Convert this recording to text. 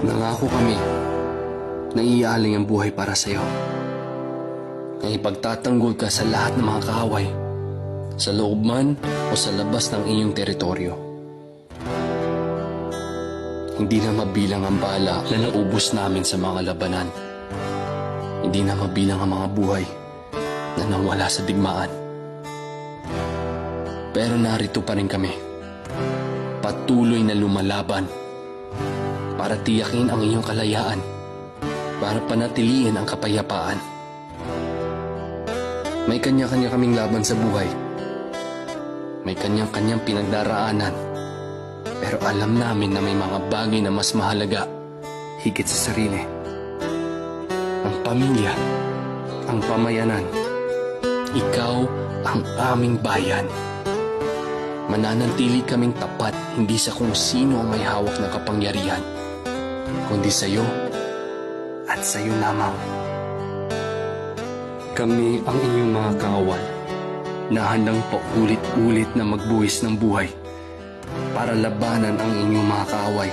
Nangako kami na iaaling ang buhay para sa'yo. Na ipagtatanggol ka sa lahat ng mga kaaway, sa loob man o sa labas ng iyong teritoryo. Hindi na mabilang ang bala na naubos namin sa mga labanan. Hindi na mabilang ang mga buhay na nawala sa digmaan. Pero narito pa rin kami, patuloy na lumalaban para tiyakin ang iyong kalayaan, para panatiliin ang kapayapaan. May kanya-kanya kaming laban sa buhay. May kanyang-kanyang pinagdaraanan. Pero alam namin na may mga bagay na mas mahalaga higit sa sarili. Ang pamilya, ang pamayanan, ikaw ang aming bayan. Mananatili kaming tapat hindi sa kung sino ang may hawak na kapangyarihan, kundi sa iyo at sa iyo lamang. Kami ang inyong mga kaaway na handang paulit-ulit na magbuwis ng buhay para labanan ang inyong mga kaaway.